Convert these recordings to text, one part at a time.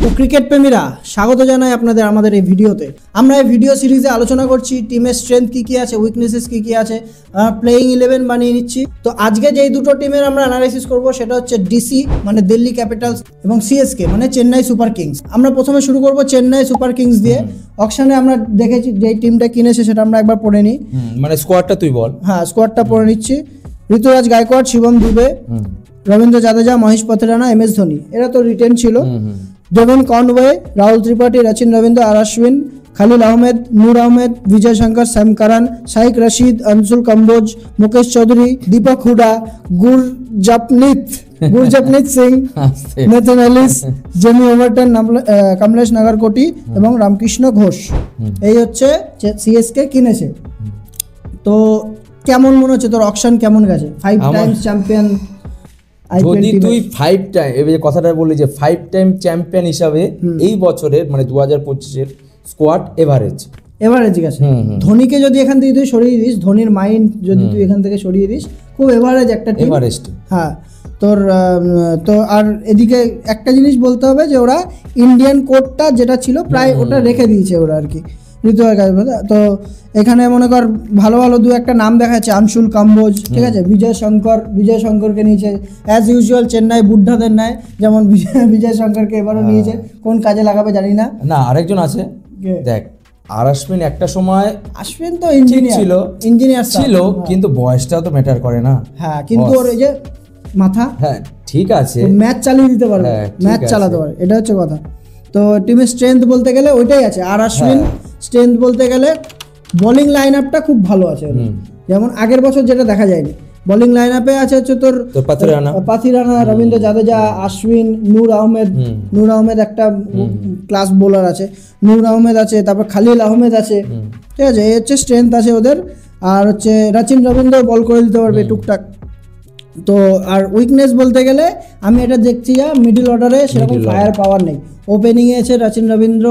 তো ক্রিকেট প্রেমীরা স্বাগত জানাই আপনাদের আমাদের এই ভিডিওতে। আমরা এই ভিডিও সিরিজে আলোচনা করছি টিমের স্ট্রেংথ কী কী আছে, উইকনেসেস কী কী আছে, প্লেয়িং 11 বানিয়ে নিচ্ছি। তো আজকে যেই দুটো টিমের আমরা অ্যানালাইসিস করব সেটা হচ্ছে ডিসি মানে দিল্লি ক্যাপিটালস এবং সিএসকে মানে চেন্নাই সুপার কিংস। আমরা প্রথমে শুরু করব চেন্নাই সুপার কিংস দিয়ে। অকশনে আমরা দেখেছি যে টিমটা কিনেছে সেটা আমরা একবার পড়ে নিই, মানে স্কোয়াডটা তুই বল। হ্যাঁ, স্কোয়াডটা পড়ে নিচ্ছি। ঋতুরাজ গায়কোয়াড়, শিবম দুবে, রবীন্দ্র জাদেজা, মহেশ পথেরানা, MS ধোনি, এরা তো রিটেন ছিল। ডেভন কনওয়ে, রাহুল ত্রিপাঠী, রচিন রবীন্দ্র, আর Ashwin, Khaleel Ahmed, Noor Ahmad, Vijay Shankar, Sam Curran, Shaik Rasheed, Anshul Kamboj, Mukesh Choudhary, Deepak Hooda, Gurjapneet Singh, Nathan Ellis, Jamie Overton, Kamlesh Nagarkoti এবং রামকৃষ্ণ ঘোষ। এই হচ্ছে সিএসকে কিনেছে। তো কেমন মনে হচ্ছে তোর? অকশন কেমন গেছে? 5 টাইমস চ্যাম্পিয়ন। যদি তুই 5 টাইম এই যে কথাটা বললি যে 5 টাইম চ্যাম্পিয়ন হিসাবে এই বছরের মানে 2025-এর স্কোয়াড এভারেজ গেছে। ধোনিকে যদি এখান থেকে তুই সরিয়ে দিস, ধোনির মাইন্ড যদি তুই এখান থেকে সরিয়ে দিস, খুব এভারেজ একটা টিম। হ্যাঁ, তোর তো আর এদিকে একটা জিনিস বলতে হবে যে ওরা ইন্ডিয়ান কোডটা যেটা ছিল প্রায় ওটা রেখে দিয়েছে ওরা আর কি। তো এখানে মনে কর ভালো ভালো দু একটা নাম দেখা যাচ্ছে, আনসুল কম্বোজ, ঠিক আছে, বিজয় শঙ্করকে নিয়েছে অ্যাজ ইউজুয়াল। চেন্নাই বুড্ঢাদের নেয়, যেমন বিজয় শঙ্করকে এবারও নিয়েছে, কোন কাজে লাগাবে জানি না। আরেকজন আছে দেখ, আর আশ্বিন একটা সময়, আশ্বিন তো ইঞ্জিনিয়ার ছিল, কিন্তু বয়সটাও তো ম্যাটার করে না। হ্যাঁ, কিন্তু ওর এই যে মাথা, হ্যাঁ ঠিক আছে, ম্যাচ চালিয়ে দিতে পারবে, ম্যাচ চালাতে পারে, এটা হচ্ছে কথা। তো টিমের স্ট্রেংথ বলতে গেলে ওইটাই আছে। আর আশ্বিন স্ট্রেংথ বলতে গেলে বোলিং লাইন আপটা খুব ভালো আছে, যেমন আগের বছর যেটা দেখা যায়নি। বোলিং লাইন আপে আছে হচ্ছে তোর পাথিরানা, রবীন্দ্র জাদেজা, আশ্বিন, নূর আহমেদ একটা ক্লাস বোলার আছে, নূর আহমেদ আছে, তারপর খালিল আহমেদ আছে, ঠিক আছে, এই হচ্ছে স্ট্রেংথ আছে ওদের। আর হচ্ছে রচিন রবীন্দ্র বল করে দিতে পারবে টুকটাক। তো আর উইকনেস বলতে গেলে আমি এটা দেখছি যা মিডল অর্ডারে সেরকম ফায়ার পাওয়ার নেই। ওপেনিংয়ে আছে রচিন রবীন্দ্র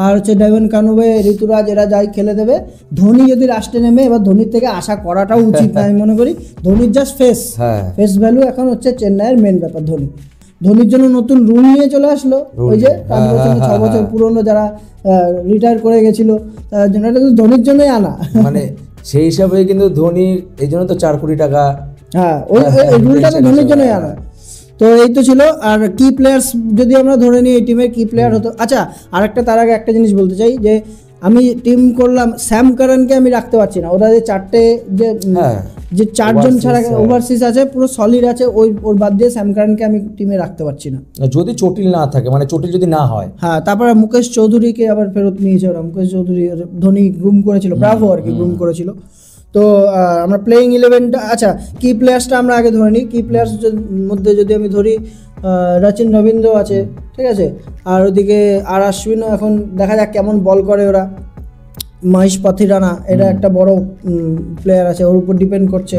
আর হচ্ছে ডেভন কনওয়ে, ঋতুরাজ, এরা যাই খেলে দেবে। ধোনি যদি লাস্টে নেমে, এবার ধোনির থেকে আশা করাটাও উচিত না আমি মনে করি। ধোনির জাস্ট ফেস ভ্যালু এখন হচ্ছে চেন্নাইয়ের মেন ব্যাপার। ধোনির জন্য নতুন রুল নিয়ে চলে আসলো, ওই যে 5 বছর পুরনো যারা রিটায়ার করে গেছিল তার জন্য, এটা ধোনির জন্যই আনা, মানে সেই হিসাবে কিন্তু ধোনি এই জন্য তো 4 কোটি টাকা, হ্যাঁ ওই রুলটা তো ধোনির জন্যই আনা। তো এই তো ছিল। আর কি প্লেয়ার্স যদি আমরা ধরে নিই, এই টিমের কি প্লেয়ার হতো। আচ্ছা, আরেকটা তার আগে একটা জিনিস বলতে চাই যে আমি টিম করলাম, স্যাম কারানকে আমি রাখতে পারছি না। ওরা যে চারটে যে 4জন ছাড়া ওভারসিজ আছে পুরো সলিড আছে, ওর বাদ দিয়ে স্যাম কারানকে আমি টিমে রাখতে পারছি না, যদি চটিল না থাকে, মানে চটিল যদি না হয়। হ্যাঁ, তারপরে মুকেশ চৌধুরীকে আবার ফেরত নিয়েছে ওরা। মুকেশ চৌধুরী ধোনি গ্রুম করেছিল, ব্রাভো আর কি গ্রুম করেছিল। তো আমরা প্লেয়িং 11টা, আচ্ছা কি প্লেয়ার্সটা আমরা আগে ধরে নিই। কি প্লেয়ার্স মধ্যে যদি আমি ধরি, রচিন রবীন্দ্র আছে, ঠিক আছে, আর ওদিকে আর আশ্বিনও এখন দেখা যাক কেমন বল করে ওরা। মহেশ পথিরানা, এটা একটা বড় প্লেয়ার আছে, ওর উপর ডিপেন্ড করছে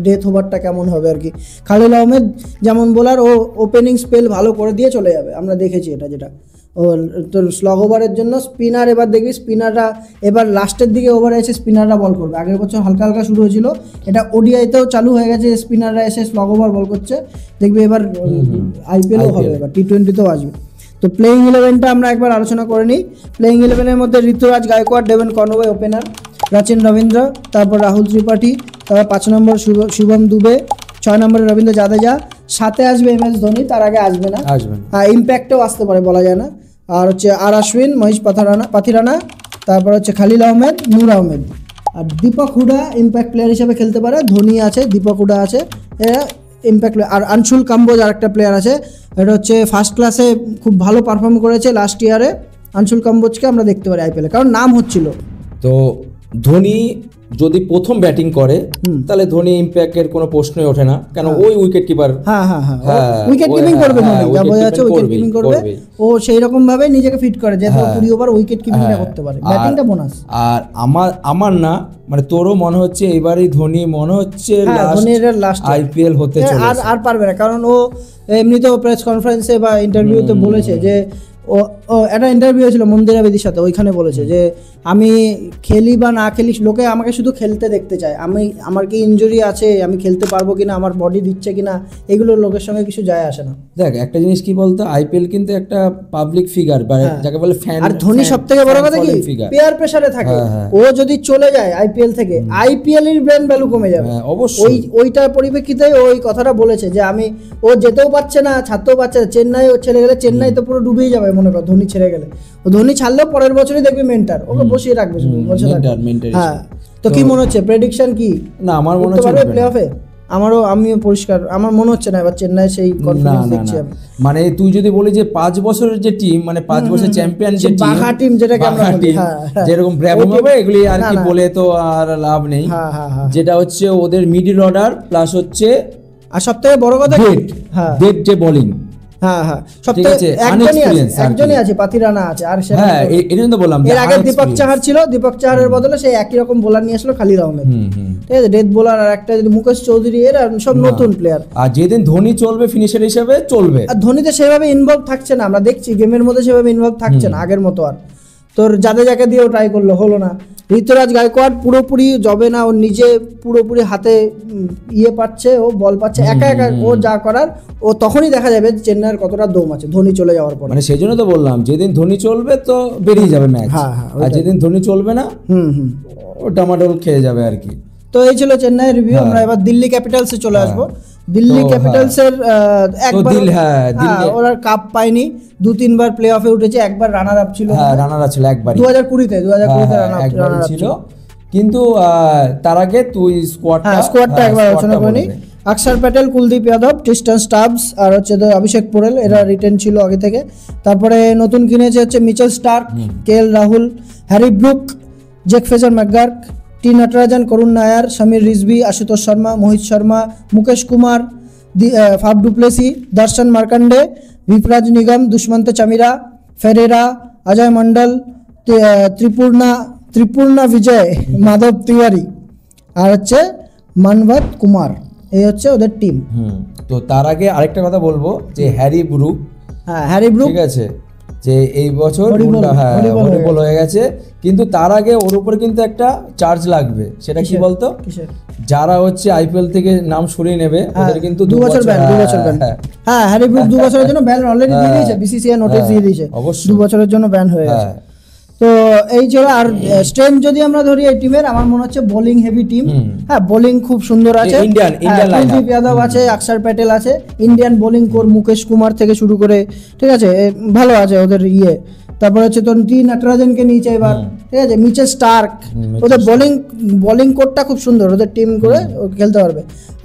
ডেথ ওভারটা কেমন হবে আর কি। খালিল আহমেদ যেমন বোলার, ও ওপেনিং স্পেল ভালো করে দিয়ে চলে যাবে, আমরা দেখেছি এটা। যেটা ও তোর স্লগ ওভারের জন্য স্পিনার, এবার দেখবি স্পিনাররা এবার লাস্টের দিকে ওভারে এসে স্পিনাররা বল করবে। আগের বছর হালকা হালকা শুরু হয়েছিল, এটা ওডিআইতেও চালু হয়ে গেছে, স্পিনাররা এসে স্লগ ওভার বল করছে। দেখবি এবার আইপিএলও হবে, এবার T20তেও আসবে। তো প্লেয়িং 11টা আমরা একবার আলোচনা করে নিই। প্লেয়িং 11-এর মধ্যে Ruturaj Gaikwad, Devon Conway opener, Rachin Ravindra, তারপর রাহুল ত্রিপাঠী, তারপর 5 নম্বর শিবম দুবে, 6 নম্বরে রবীন্দ্র জাদেজা, 7-এ আসবে MS ধোনি, তার আগে আসবে না। ইম্প্যাক্টেও আসতে পারে, বলা যায় না। আর হচ্ছে আর আশ্বিন, মহেশ পাথিরানা, তারপর হচ্ছে খালিল আহমেদ, নূর আহমেদ, আর দীপক হুডা ইম্প্যাক্ট প্লেয়ার হিসেবে খেলতে পারে। ধোনি আছে, দীপক হুডা আছে, এরা ইম্প্যাক্ট। আর আনসুল কম্বোজ আর একটা প্লেয়ার আছে, এটা হচ্ছে ফার্স্ট ক্লাসে খুব ভালো পারফর্ম করেছে লাস্ট ইয়ারে। আনসুল কম্বোজকে আমরা দেখতে পারি আইপিএলে, কারণ নাম হচ্ছিল। তো ধোনি যদি প্রথম ব্যাটিং করে তাহলে ধোনি ইম্প্যাক্টের কোনো প্রশ্নই ওঠে না, কেন ওই উইকেট কিপার। উইকেট কিপিং করবে, যা বোঝা যাচ্ছে উইকেট কিপিং করবে। ও সেই রকম ভাবে নিজেকে ফিট করে যে 20 ওভার উইকেট কিপিংটা করতে পারে, ব্যাটিংটা বোনাস। আর আমার না, মানে তোরও মনে হচ্ছে এবারই ধোনি মনে হচ্ছে লাস্ট আইপিএল হতে চলেছে, আর পারবে না। কারণ ও এমনিতেও প্রেস কনফারেন্সে বা ইন্টারভিউতে বলেছে যে ও ও একটা ইন্টারভিউ হয়েছিল মন্দিরা বেদির সাথে, ওইখানে বলেছে যে আমি খেলি বা না খেলি লোকে আমাকে শুধু খেলতে দেখতে চায়, আমার কি ইনজুরি আছে, আমি খেলতে পারবো কিনা, আমার বডি দিচ্ছে কিনা, এগুলো লোকের সঙ্গে কিছু যায় আসে না। দেখ একটা জিনিস কি বলতো, আইপিএল কিন্তু একটা পাবলিক ফিগার বা যাকে বলে ফ্যান, আর ধোনি সবথেকে বড় কথা কি পেয়ার প্রেসারে থাকে, ও যদি চলে যায় আইপিএল থেকে আইপিএল এর ব্র্যান্ড ভ্যালু কমে যাবে। অবশ্যই ওইটার পরিপ্রেক্ষিতে ওই কথাটা বলেছে যে ও যেতেও পারছে না, ছাড়তেও পারছে না, চেন্নাই ও ছেড়ে গেলে চেন্নাই তো পুরো ডুবেই যাবে মনে কর ধোনি ছেড়ে গেলে। ও ধোনি ছাড়লেও পরের বছরই দেখবি মেন্টার ওকে বসিয়ে রাখবে শুধু বসে থাকবে। হ্যাঁ, তো কি মনে হচ্ছে প্রেডিকশন কি? না আমার মনে হচ্ছে প্লে অফে আমিও পরিষ্কার আমার মনে হচ্ছে না এবার চেন্নাই সেই কনফিডেন্স দেখছি আমি। মানে তুই যদি বলি যে 5 বছরের যে টিম, মানে 5 বছর চ্যাম্পিয়ন যে বাঘা টিম যেটাকে আমরা বলি, যেরকম ব্র্যাভো এগুলি আর কি বলে তো আর লাভ নেই। যেটা হচ্ছে ওদের মিডল অর্ডার প্লাস হচ্ছে আর সবথেকে বড় কথা ডেপ যে বোলিং, সবথেকে একজনই আছে পাতিরানা আছে, আর এটা তো বললাম এর আগে দীপক চাহার ছিল, দীপক চাহারের বদলে সেই একই রকম বোলার নিয়ে আসলো খালিদ আহমেদ, ঠিক আছে, ডেথ বোলার। আর একটা যদি মুকেশ চৌধুরী, এরা সব নতুন প্লেয়ার। আর যেদিন ধোনি চলবে ফিনিশার হিসেবে চলবে, আর ধোনি তো সেভাবে ইনভলভ থাকছে না, আমরা দেখছি গেমের মধ্যে সেভাবে ইনভলভ থাকছে না আগের মতো। আর তোর জাদেজাকে দিয়েও ট্রাই করলো, হলো না। ঋতুরাজ গায়কোয়াড় পুরোপুরি জবে না, ও নিজে পুরোপুরি হাতে পাচ্ছে, ও বল পাচ্ছে একা একা, ও যা করার ও তখনই দেখা যাবে চেন্নাইয়ের কতটা দম আছে ধোনি চলে যাওয়ার পর। মানে সেই জন্য তো বললাম যেদিন ধোনি চলবে তো বেরিয়ে যাবে ম্যাচ, আর যেদিন ধোনি চলবে না ও ডামাডোল খেয়ে যাবে আর কি। তো এই ছিল চেন্নাইয়ের রিভিউ। আমরা এবার দিল্লি ক্যাপিটালসে চলে আসবো। দিল্লি ক্যাপিটালসের একবার ওরা কাপ পায়নি, 2-3 বার প্লে অফে উঠেছে, একবার রানার আপ ছিল, রানার আপ ছিল একবার 2020 রানার আপ ছিল। কিন্তু তার আগে তুই স্কোয়াডটা একবার আলোচনা করিনি। অক্ষর প্যাটেল, কুলদীপ যাদব, ট্রিস্টান স্টাবস আর হচ্ছে অভিষেক পোরেল, এরা রিটেন ছিল আগে থেকে। তারপরে নতুন কিনেছে হচ্ছে Mitchell Starc, KL Rahul, Harry Brook, Jake Fraser McGurk, T Natarajan, Karun Nair, Sameer Rizvi, Ashutosh Sharma, Mohit Sharma, Mukesh Kumar, Faf du Plessis, Darshan Markande, বিপরাজ নিগম, দুষ্মন্ত চামিরা, ফেরেরা, অজয় মন্ডল, ত্রিপুর্ণা বিজয়, মাধব তিওয়ারি আর হচ্ছে মানভত কুমার। এই হচ্ছে ওদের টিম। তো তার আগে আরেকটা কথা বলবো যে হ্যারি ব্রুক, ঠিক আছে, যে এই বছর হরিবল হয়ে গেছে, কিন্তু তার আগে ওর উপরে কিন্তু একটা চার্জ লাগবে। সেটা কি বলতো, যারা হচ্ছে আইপিএল থেকে নাম সরিয়ে নেবে ওদের কিন্তু 2 বছর ব্যান। হ্যাঁ, হ্যারি ব্রুক 2 বছরের জন্য ব্যান অলরেডি দিয়ে দিয়েছে, বিসিসিআই নোটিশ দিয়ে দিয়েছে, 2 বছরের জন্য ব্যান হয়ে গেছে। তো এই ছিল। আর স্ট্রেংথ যদি আমরা ধরি এই টিমের, আমার মনে হচ্ছে বোলিং হেভি টিম। হ্যাঁ, বোলিং খুব সুন্দর আছে, কুলদীপ যাদব আছে, অক্ষর প্যাটেল আছে, Indian bowling core Mukesh Kumar থেকে শুরু করে, ঠিক আছে, ভালো আছে ওদের তারপরে হচ্ছে তোর টি নটরাজনকে নিয়েছে এবার, ঠিক আছে, মিচেল স্টার্ক, ওদের বোলিং কোরটা খুব সুন্দর, ওদের টিম করে খেলতে পারবে।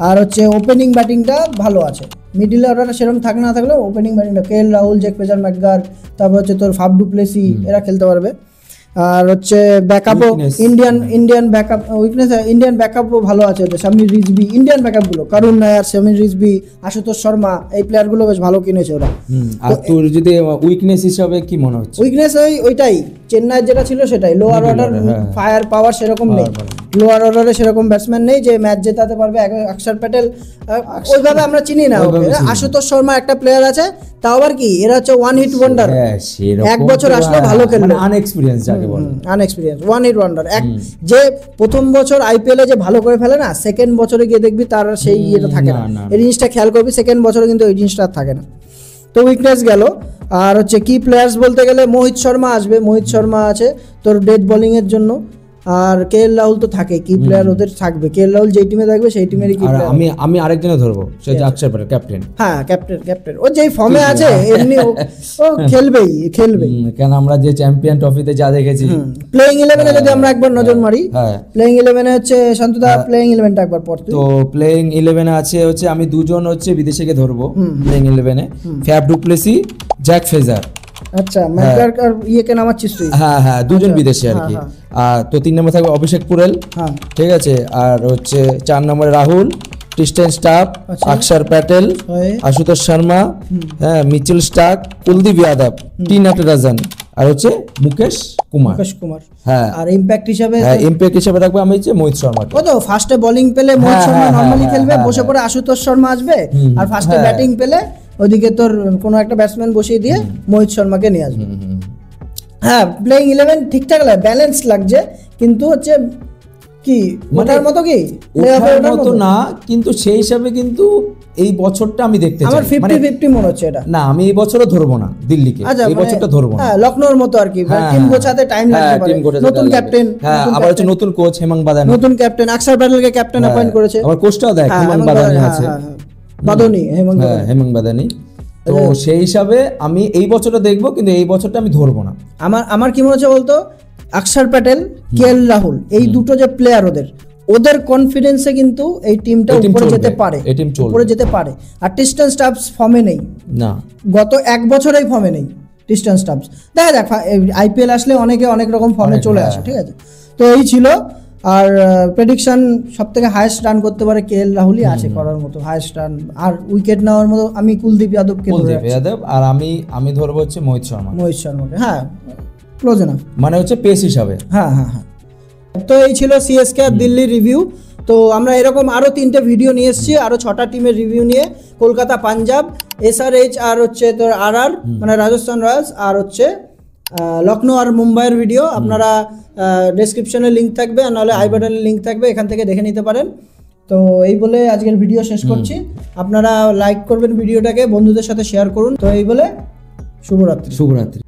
আর হচ্ছে ওপেনিং ব্যাটিংটা ভালো আছে, মিডিল অর্ডারটা সেরকম থাক না থাকলেও ওপেনিং ব্যাটিংটা KL Rahul, Jake Fraser McGurk, তারপর হচ্ছে তোর ফাফ ডুপ্লেসি, এরা খেলতে পারবে। আর হচ্ছে ব্যাকআপও ইন্ডিয়ান ব্যাকআপ উইকনেস, ইন্ডিয়ান ব্যাকআপও ভালো আছে ওদের, সমীর রিজভি, ইন্ডিয়ান ব্যাকআপগুলো করুণ নায়ার, সমীর রিজভি, আশুতোষ শর্মা, এই প্লেয়ারগুলো বেশ ভালো কিনেছে ওরা। আর তোর যদি উইকনেস হিসাবে কি মনে হচ্ছে? উইকনেস ওইটাই চেন্নাইয়ের যেটা ছিল সেটাই, লোয়ার অর্ডার ফায়ার পাওয়ার সেরকম নেই, লোয়ার অর্ডারে সেরকম ব্যাটসম্যান নেই যে ম্যাচ জেতাতে পারবে। অক্ষর প্যাটেল ওইভাবে আমরা চিনি না, আশুতোষ শর্মা একটা প্লেয়ার আছে, তাও আবার কি এরা হচ্ছে ওয়ান হিট ওয়ান্ডার, এক বছর আসলো ভালো খেললো, আনএক্সপিরিয়েন্স যাকে বলে, আনএক্সপিরিয়েন্স ওয়ান হিট ওয়ান্ডার। যে প্রথম বছর আইপিএল এ যে ভালো করে ফেলে না, সেকেন্ড বছরে গিয়ে দেখবি তার সেই ইয়েটা থাকে না, এই জিনিসটা খেয়াল করবি, সেকেন্ড বছরে কিন্তু ওই জিনিসটা থাকে না। তো উইকনেস গেল। আর হচ্ছে কি প্লেয়ার্স বলতে গেলে মোহিত শর্মা আসবে, মোহিত শর্মা আছে তোর ডেথ বোলিং এর জন্য, আর কেএল রাহুল তো থাকে, কি প্লেয়ার ওদের থাকবে, কেএল রাহুল যেই টিমে থাকবে সেই টিমেরই কি প্লেয়ার। আমি আরেকজনে ধরবো, সেটা অক্ষর প্যাটেল, ক্যাপ্টেন। হ্যাঁ, ক্যাপ্টেন ও যেই ফর্মে আছে এমনি ও খেলবেই। কেন আমরা যে চ্যাম্পিয়ন ট্রফিতে যা দেখেছি, প্লেইং 11 এ যদি আমরা একবার নজর মারি, প্লেইং 11 এ হচ্ছে শান্তদা, প্লেইং 11টা একবার পড়তে। তো প্লেইং 11 এ আছে হচ্ছে আমি দুজন হচ্ছে বিদেশিকে ধরবো প্লেইং 11 এ, ফ্যাফ ডুপ্লেসি, জ্যাক ফ্রেজার। আচ্ছা, ম্যাকগার্ক আর ইয়েকে নামাচ্ছিস তুই? হ্যাঁ, দুজন বিদেশি আর কি। আর তো 3 নম্বরে থাকবে অভিষেক পোরেল, ঠিক আছে, আর হচ্ছে 4 নম্বরে রাহুল, ট্রিস্টান স্টাফ, অক্ষর প্যাটেল, আশুতোষ শর্মা, হ্যাঁ, মিচেল স্টার্ক, কুলদীপ যাদব, টি নটরাজন, আর হচ্ছে মুকেশ কুমার। হ্যাঁ, আর ইমপ্যাক্ট হিসাবে রাখবো আমি হচ্ছে মোহিত শর্মা। ও তো ফার্স্টে বোলিং পেলে মোহিত শর্মা নরমালি খেলবে, বসে পড়ে আশুতোষ শর্মা আসবে, আর ফার্স্টে ব্যাটিং পেলে ওইদিকে তোর কোনো একটা ব্যাটসম্যান বসিয়ে দিয়ে মোহিত শর্মাকে নিয়ে আসবে। হ্যাঁ প্লেইং 11 ঠিকঠাক লাগে, ব্যালেন্স লাগছে, কিন্তু হচ্ছে কি ওটার মতো কি ওঠার মতো না, কিন্তু সেই হিসাবে কিন্তু এই বছরটা আমি দেখতে চাই, আমার 50-50 মনে হচ্ছে এটা। না আমি এই বছরও ধরবো না দিল্লিকে, এই বছরটা ধরবো না। হ্যাঁ লখনৌর মতো আর কি, টিম গোছাতে টাইম লাগতে পারে, নতুন ক্যাপ্টেন, হ্যাঁ আবার হচ্ছে নতুন কোচ হেমং বাদানি, নতুন ক্যাপ্টেন অক্ষর প্যাটেলকে ক্যাপ্টেন অ্যাপয়েন্ট করেছে, আবার কোচটাও দেখ হেমং বাদানি আছে, হেমং বাদানি। তো সেই হিসাবে আমি এই বছরটা দেখবো, কিন্তু এই বছরটা আমি ধরবো না। আমার কি মনে হচ্ছে বলতো, অক্ষর প্যাটেল, কেএল রাহুল, এই দুটো যে প্লেয়ার ওদের কনফিডেন্সে কিন্তু এই টিমটা উপরে যেতে পারে, উপরে যেতে পারে। আর টিস্টন স্টাফস ফর্মে নেই না, গত এক বছরেই ফর্মে নেই টিস্টন স্টাফস। দেখা যাক আইপিএল আসলে অনেকে অনেক রকম ফর্মে চলে আসে, ঠিক আছে। তো এই ছিল। আর প্রেডিকশন সব থেকে হাইয়েস্ট রান করতে পারে কেএল রাহুলই আছে করার মতো, হাইয়েস্ট রান আর উইকেট নেওয়ার মতো। আমি কুলদীপ যাদবকে আর আমি ধরবো হচ্ছে মোহিত শর্মাকে। হ্যাঁ ক্লোজ এনাফ, মানে হচ্ছে পেস হিসাবে। হ্যাঁ। তো এই ছিল সিএসকে আর দিল্লির রিভিউ। তো আমরা এরকম আরো 3টে ভিডিও নিয়ে এসেছি, আরো 6টা টিমের রিভিউ নিয়ে, কলকাতা, পাঞ্জাব, এসআরএইচ আর হচ্ছে তোর আরআর মানে রাজস্থান রয়্যালস, আর হচ্ছে লখনৌ আর মুম্বাইয়ের ভিডিও। আপনারা ডেসক্রিপশনে লিঙ্ক থাকবে, আর নাহলে আই বাটনে লিঙ্ক থাকবে, এখান থেকে দেখে নিতে পারেন। তো এই বলে আজকের ভিডিও শেষ করছি। আপনারা লাইক করবেন ভিডিওটাকে, বন্ধুদের সাথে শেয়ার করুন। তো এই বলে শুভরাত্রি।